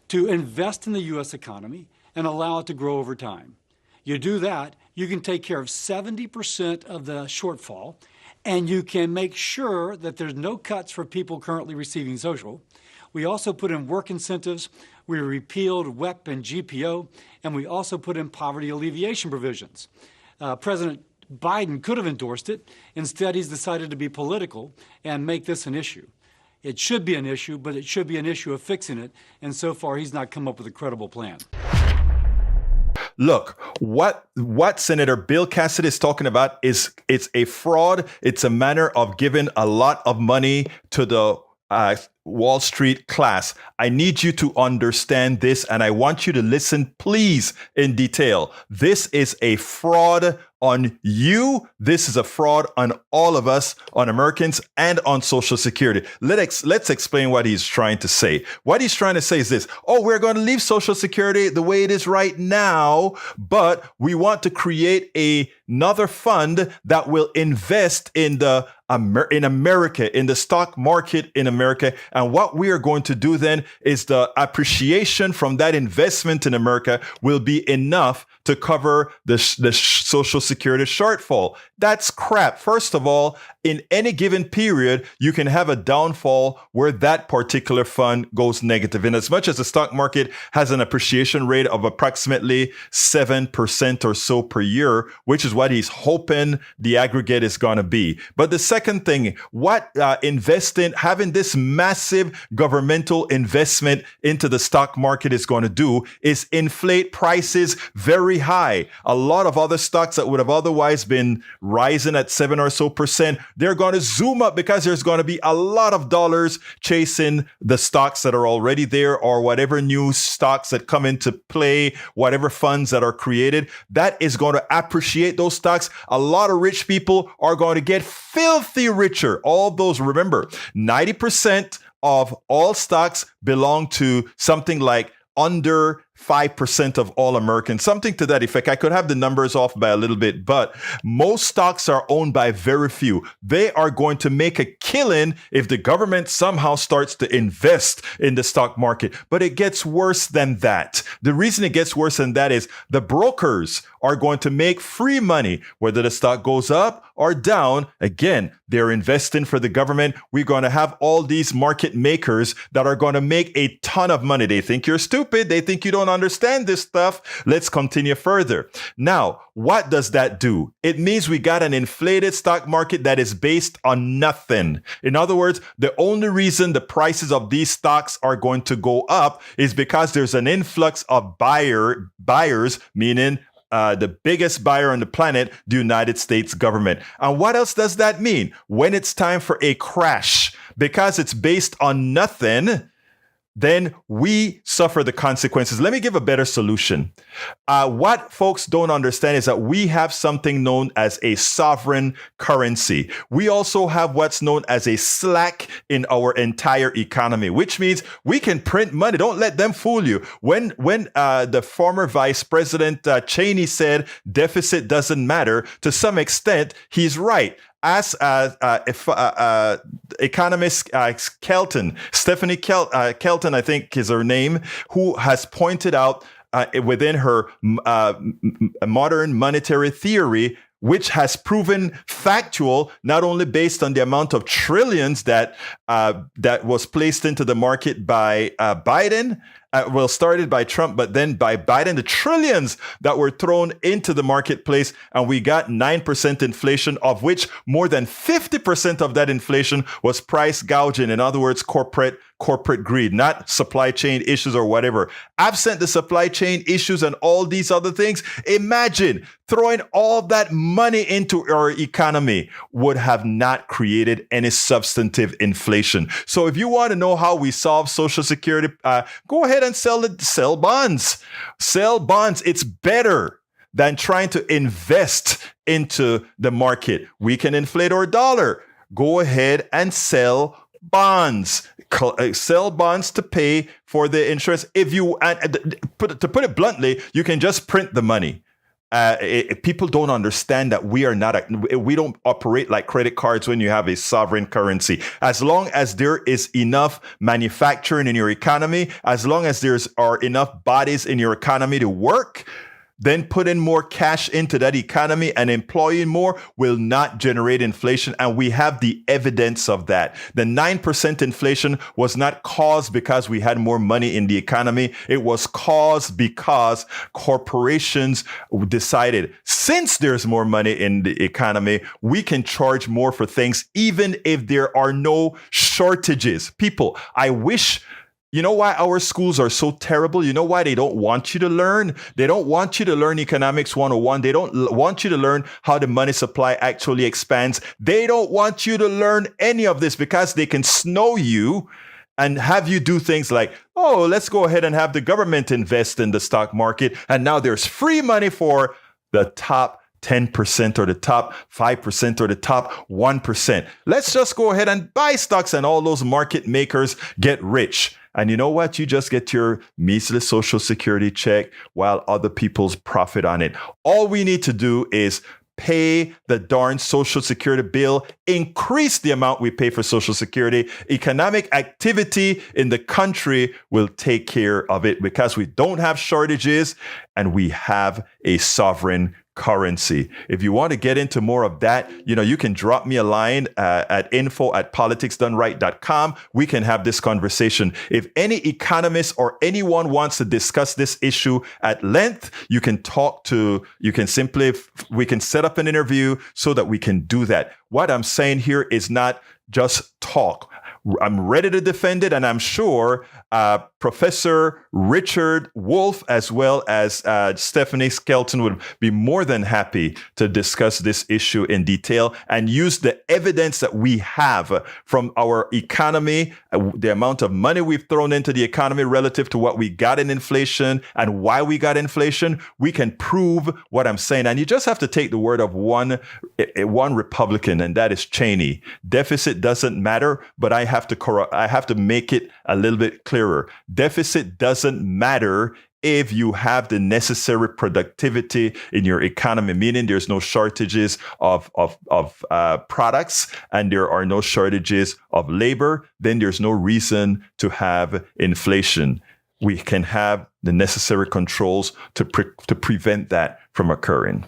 to invest in the U.S. economy and allow it to grow over time. You do that, you can take care of 70% of the shortfall, and you can make sure that there's no cuts for people currently receiving social. We also put in work incentives, we repealed WEP and GPO, and we also put in poverty alleviation provisions. President Biden could have endorsed it. Instead, he's decided to be political and make this an issue. It should be an issue, but it should be an issue of fixing it, and so far he's not come up with a credible plan. Look, what Senator Bill Cassidy is talking about it's a fraud. It's a manner of giving a lot of money to the Wall Street class. I need you to understand this, and I want you to listen, please, in detail. This is a fraud on you. This is a fraud on all of us, on Americans, and on Social Security. Let's explain what he's trying to say. What he's trying to say is this: oh, we're going to leave Social Security the way it is right now, but we want to create another fund that will invest in America, in the stock market in America. And what we are going to do then is the appreciation from that investment in America will be enough to cover the Social Security shortfall. That's crap. First of all, in any given period, you can have a downfall where that particular fund goes negative. And as much as the stock market has an appreciation rate of approximately 7% or so per year, which is what he's hoping the aggregate is going to be. But the second thing, what having this massive governmental investment into the stock market is going to do is inflate prices very high. A lot of other stocks that would have otherwise been rising at 7 or so percent, they're going to zoom up because there's going to be a lot of dollars chasing the stocks that are already there, or whatever new stocks that come into play, whatever funds that are created. That is going to appreciate those stocks. A lot of rich people are going to get filthy richer. All those, remember, 90% of all stocks belong to something like under 5% of all Americans, something to that effect. I could have the numbers off by a little bit, but most stocks are owned by very few. They are going to make a killing if the government somehow starts to invest in the stock market. But it gets worse than that. The reason it gets worse than that is the brokers are going to make free money, whether the stock goes up or down. Again, they're investing for the government. We're going to have all these market makers that are going to make a ton of money. They think you're stupid. They think you don't understand this stuff. Let's continue further. Now, what does that do? It means we got an inflated stock market that is based on nothing. In other words, the only reason the prices of these stocks are going to go up is because there's an influx of buyers, meaning the biggest buyer on the planet, the United States government. And what else does that mean? When it's time for a crash, because it's based on nothing, then we suffer the consequences. Let me give a better solution. What folks don't understand is that we have something known as a sovereign currency. We also have what's known as a slack in our entire economy, which means we can print money. Don't let them fool you. When the former Vice President Cheney said deficit doesn't matter, to some extent, he's right. As economist Stephanie Kelton, I think is her name, who has pointed out within her modern monetary theory, which has proven factual, not only based on the amount of trillions that was placed into the market by Biden, started by Trump, but then by Biden, the trillions that were thrown into the marketplace, and we got 9% inflation, of which more than 50% of that inflation was price gouging. In other words, corporate greed, not supply chain issues or whatever. Absent the supply chain issues and all these other things, imagine throwing all that money into our economy would have not created any substantive inflation. So if you want to know how we solve Social Security, go ahead and sell bonds. Sell bonds. It's better than trying to invest into the market. We can inflate our dollar. Go ahead and sell bonds. Sell bonds to pay for the insurance. If you to put it bluntly, you can just print the money. People don't understand that we don't operate like credit cards when you have a sovereign currency. As long as there is enough manufacturing in your economy, as long as there are enough bodies in your economy to work, then putting more cash into that economy and employing more will not generate inflation. And we have the evidence of that. The 9% inflation was not caused because we had more money in the economy. It was caused because corporations decided, since there's more money in the economy, we can charge more for things, even if there are no shortages. People, I wish. You know why our schools are so terrible? You know why they don't want you to learn? They don't want you to learn economics 101. They don't want you to learn how the money supply actually expands. They don't want you to learn any of this because they can snow you and have you do things like, oh, let's go ahead and have the government invest in the stock market. And now there's free money for the top 10% or the top 5% or the top 1%. Let's just go ahead and buy stocks and all those market makers get rich. And you know what? You just get your measly Social Security check while other people's profit on it. All we need to do is pay the darn Social Security bill, increase the amount we pay for Social Security. Economic activity in the country will take care of it because we don't have shortages and we have a sovereign currency. If you want to get into more of that, you can drop me a line at info@politicsdoneright.com. We can have this conversation. If any economist or anyone wants to discuss this issue at length, we can set up an interview so that we can do that. What I'm saying here is not just talk. I'm ready to defend it, and I'm sure Professor Richard Wolff, as well as Stephanie Kelton, would be more than happy to discuss this issue in detail and use the evidence that we have from our economy, the amount of money we've thrown into the economy relative to what we got in inflation and why we got inflation. We can prove what I'm saying. And you just have to take the word of one Republican, and that is Cheney. Deficit doesn't matter, but I have to make it a little bit clearer. Deficit doesn't matter if you have the necessary productivity in your economy, meaning there's no shortages of products and there are no shortages of labor. Then there's no reason to have inflation. We can have the necessary controls to prevent that from occurring.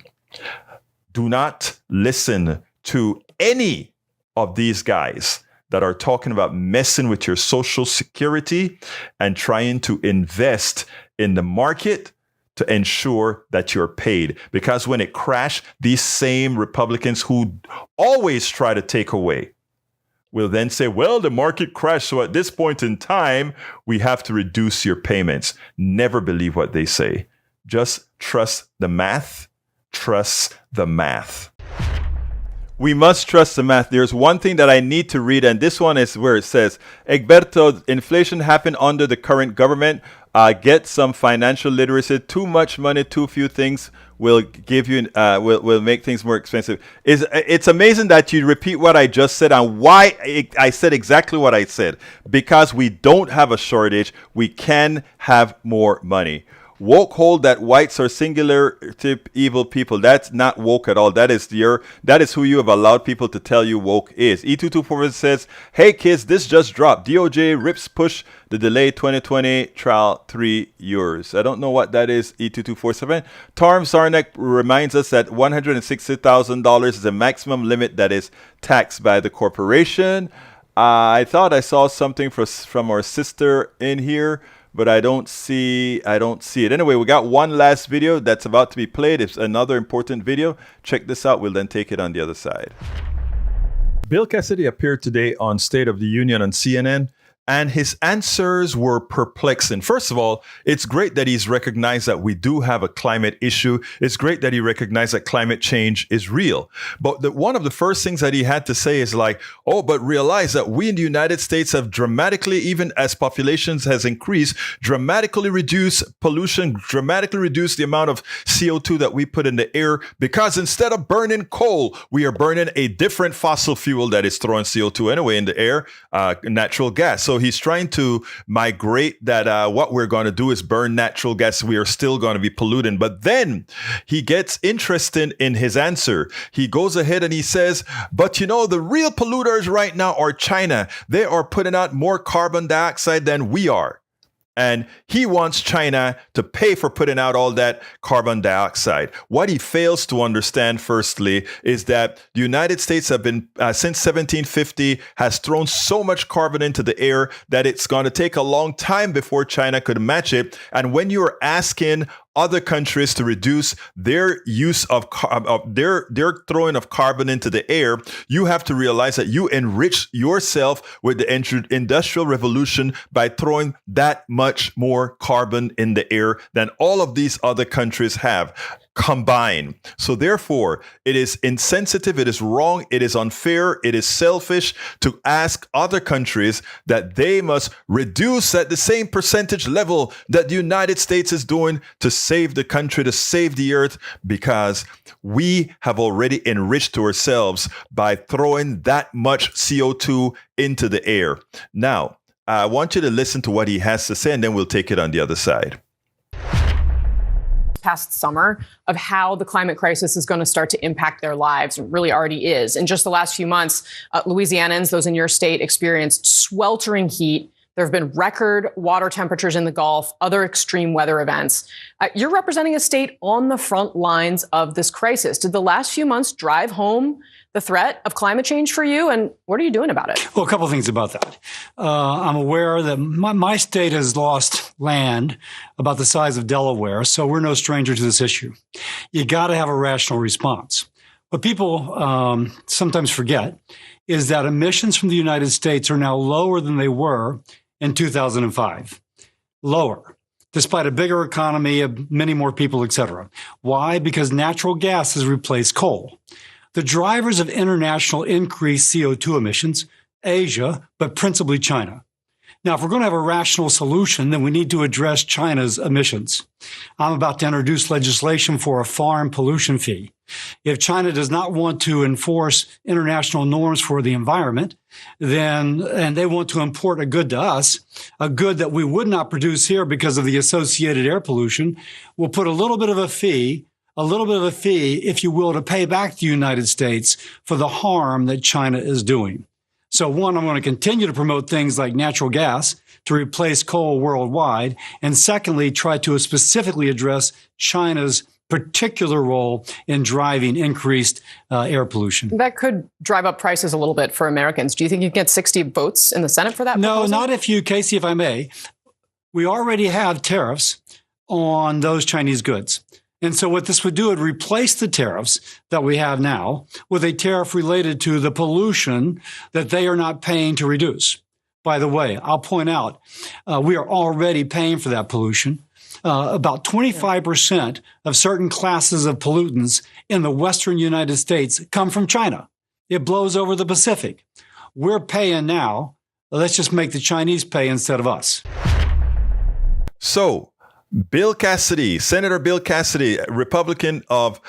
Do not listen to any of these guys that are talking about messing with your Social Security and trying to invest in the market to ensure that you're paid. Because when it crashed, these same Republicans who always try to take away will then say, well, the market crashed, so at this point in time, we have to reduce your payments. Never believe what they say. Just trust the math. Trust the math. We must trust the math. There's one thing that I need to read, and this one is where it says, Egberto, inflation happened under the current government. Get some financial literacy. Too much money, too few things will give you will make things more expensive. It's amazing that you repeat what I just said and why I said exactly what I said. Because we don't have a shortage, we can have more money. Woke hold that whites are singular tip evil people. That's not woke at all. That is who you have allowed people to tell you woke is. E224 says, hey kids, this just dropped. DOJ rips push the delay 2020 trial 3 years. I don't know what that is, E2247. Tarm Sarnek reminds us that $160,000 is the maximum limit that is taxed by the corporation. I thought I saw something from our sister in here, but I don't see it. Anyway, we got one last video that's about to be played. It's another important video. Check this out. We'll then take it on the other side. Bill Cassidy appeared today on State of the Union on CNN, and his answers were perplexing. First of all, it's great that he's recognized that we do have a climate issue. It's great that he recognized that climate change is real. But one of the first things that he had to say is like, oh, but realize that we in the United States have dramatically, even as populations has increased, dramatically reduced pollution, dramatically reduced the amount of CO2 that we put in the air, because instead of burning coal, we are burning a different fossil fuel that is throwing CO2 anyway in the air, natural gas. So he's trying to migrate that what we're going to do is burn natural gas. We are still going to be polluting. But then he gets interested in his answer. He goes ahead and he says, but you know, the real polluters right now are China. They are putting out more carbon dioxide than we are. And he wants China to pay for putting out all that carbon dioxide. What he fails to understand, firstly, is that the United States have been, since 1750, has thrown so much carbon into the air that it's going to take a long time before China could match it. And when you're asking other countries to reduce their use of their throwing of carbon into the air, you have to realize that you enrich yourself with the Industrial Revolution by throwing that much more carbon in the air than all of these other countries have combined. So therefore, it is insensitive, it is wrong, it is unfair, it is selfish to ask other countries that they must reduce at the same percentage level that the United States is doing to save the country, to save the earth, because we have already enriched ourselves by throwing that much CO2 into the air. Now, I want you to listen to what he has to say, and then we'll take it on the other side. Past summer of how the climate crisis is going to start to impact their lives, and really already is. In just the last few months, Louisianans, those in your state, experienced sweltering heat. There have been record water temperatures in the Gulf, other extreme weather events. You're representing a state on the front lines of this crisis. Did the last few months drive home the threat of climate change for you, and what are you doing about it? Well, a couple of things about that. I'm aware that my state has lost land about the size of Delaware, so we're no stranger to this issue. You got to have a rational response. What people sometimes forget is that emissions from the United States are now lower than they were in 2005. Lower, despite a bigger economy, many more people, et cetera. Why? Because natural gas has replaced coal. The drivers of international increased CO2 emissions, Asia, but principally China. Now, if we're going to have a rational solution, then we need to address China's emissions. I'm about to introduce legislation for a foreign pollution fee. If China does not want to enforce international norms for the environment, and they want to import a good to us, a good that we would not produce here because of the associated air pollution, we'll put a little bit of a fee, if you will, to pay back the United States for the harm that China is doing. So one, I'm going to continue to promote things like natural gas to replace coal worldwide. And secondly, try to specifically address China's particular role in driving increased air pollution. That could drive up prices a little bit for Americans. Do you think you can get 60 votes in the Senate for that proposal? No, not if you, Casey, if I may. We already have tariffs on those Chinese goods. And so what this would do would replace the tariffs that we have now with a tariff related to the pollution that they are not paying to reduce. By the way, I'll point out, we are already paying for that pollution. About 25% of certain classes of pollutants in the Western United States come from China. It blows over the Pacific. We're paying now. Let's just make the Chinese pay instead of us. So, Senator Bill Cassidy, Republican of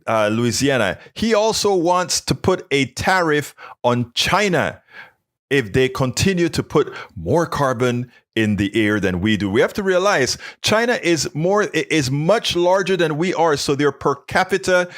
Louisiana, he also wants to put a tariff on China if they continue to put more carbon in the air than we do. We have to realize China is much larger than we are, so their per capita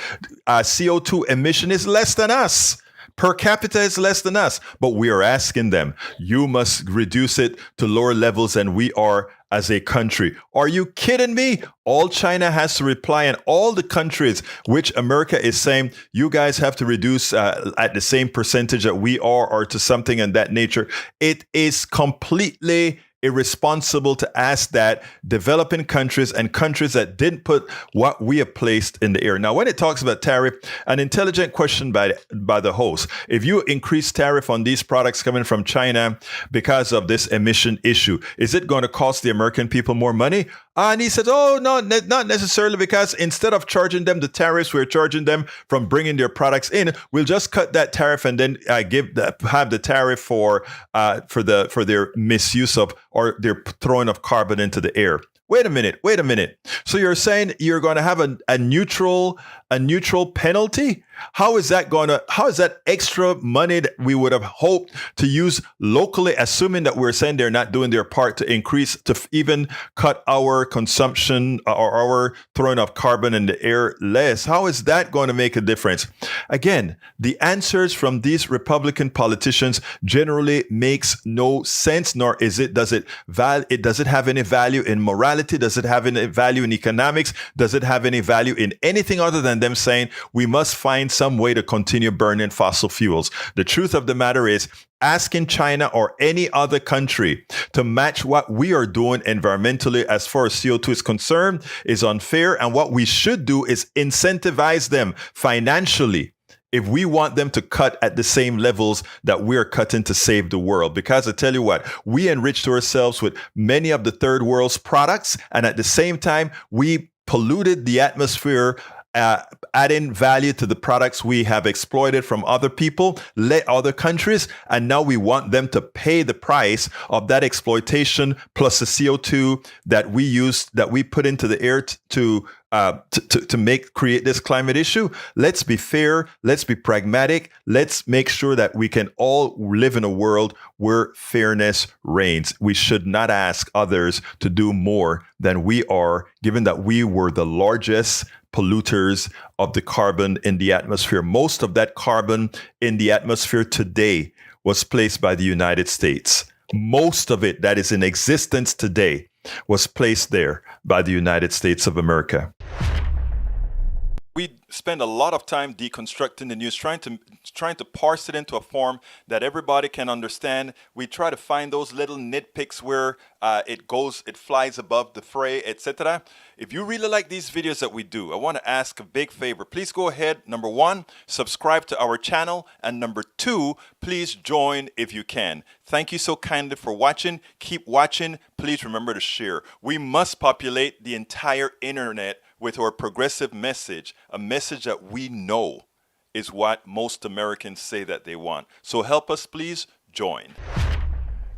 CO2 emission is less than us. Per capita is less than us, but we are asking them, you must reduce it to lower levels than we are as a country. Are you kidding me? All China has to reply, and all the countries which America is saying, you guys have to reduce at the same percentage that we are, or to something in that nature. It is completely irresponsible to ask that developing countries and countries that didn't put what we have placed in the air. Now, when it talks about tariff, an intelligent question by the host: if you increase tariff on these products coming from China because of this emission issue, is it going to cost the American people more money? And he says, oh, no, not necessarily, because instead of charging them the tariffs, we're charging them from bringing their products in. We'll just cut that tariff and then have the tariff for their misuse of, or their throwing of carbon into the air. Wait a minute. So you're saying you're going to have a neutral penalty? How is that extra money that we would have hoped to use locally, assuming that we're saying they're not doing their part to even cut our consumption or our throwing of carbon in the air less? How is that going to make a difference? Again, the answers from these Republican politicians generally makes no sense, nor does it have any value in morality? Does it have any value in economics? Does it have any value in anything other than them saying we must find some way to continue burning fossil fuels? The truth of the matter is, asking China or any other country to match what we are doing environmentally as far as CO2 is concerned is unfair. And what we should do is incentivize them financially if we want them to cut at the same levels that we're cutting to save the world. Because I tell you what, we enriched ourselves with many of the third world's products, and at the same time, we polluted the atmosphere, adding value to the products we have exploited from other people, other countries, and now we want them to pay the price of that exploitation plus the CO2 that we put into the air to create this climate issue. Let's be fair. Let's be pragmatic. Let's make sure that we can all live in a world where fairness reigns. We should not ask others to do more than we are, given that we were the largest polluters of the carbon in the atmosphere. Most of that carbon in the atmosphere today was placed by the United States. Most of it that is in existence today was placed there by the United States of America. We spend a lot of time deconstructing the news, trying to parse it into a form that everybody can understand. We try to find those little nitpicks where it flies above the fray, etc. If you really like these videos that we do, I want to ask a big favor. Please go ahead. Number one, subscribe to our channel. And number two, please join if you can. Thank you so kindly for watching. Keep watching. Please remember to share. We must populate the entire internet with our progressive message, a message that we know is what most Americans say that they want. So help us, please join.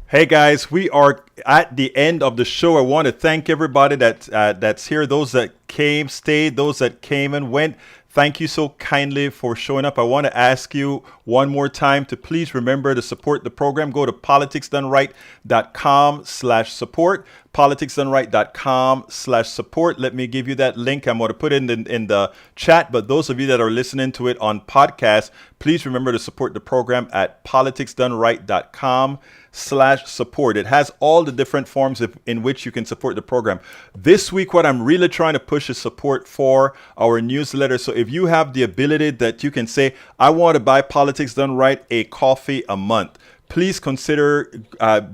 Hey guys, we are at the end of the show. I want to thank everybody that's here, those that came, stayed, those that came and went. Thank you so kindly for showing up. I want to ask you one more time to please remember to support the program. Go to politicsdoneright.com/support. politicsdoneright.com/support. Let me give you that link. I'm going to put it in the chat. But those of you that are listening to it on podcast, please remember to support the program at politicsdoneright.com/support. It has all the different forms in which you can support the program. This week, what I'm really trying to push is support for our newsletter. So if you have the ability that you can say, I want to buy Politics Done Right a coffee a month, please consider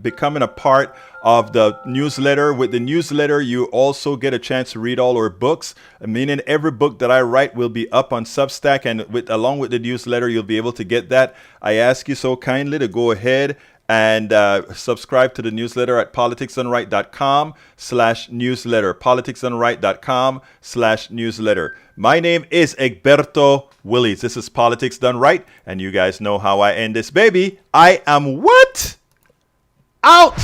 becoming a part of the newsletter. With the newsletter, you also get a chance to read all our books, meaning every book that I write will be up on Substack, and along with the newsletter, you'll be able to get that. I ask you so kindly to go ahead And subscribe to the newsletter at politicsdoneright.com/newsletter. politicsdoneright.com/newsletter. My name is Egberto Willies. This is Politics Done Right. And you guys know how I end this baby. I am what? Out!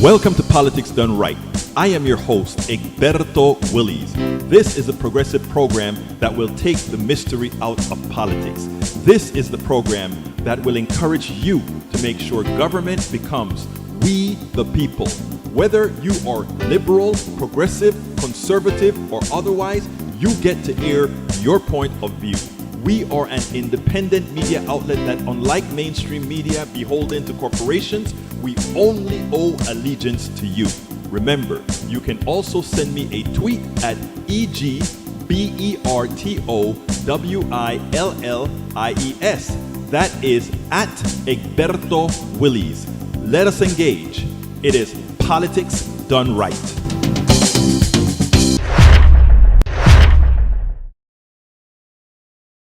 Welcome to Politics Done Right. I am your host, Egberto Willies. This is a progressive program that will take the mystery out of politics. This is the program that will encourage you to make sure government becomes we the people. Whether you are liberal, progressive, conservative, or otherwise, you get to air your point of view. We are an independent media outlet that, unlike mainstream media beholden to corporations, we only owe allegiance to you. Remember, you can also send me a tweet at EGBERTOWILLIES. That is at Egberto Willies. Let us engage. It is Politics Done Right.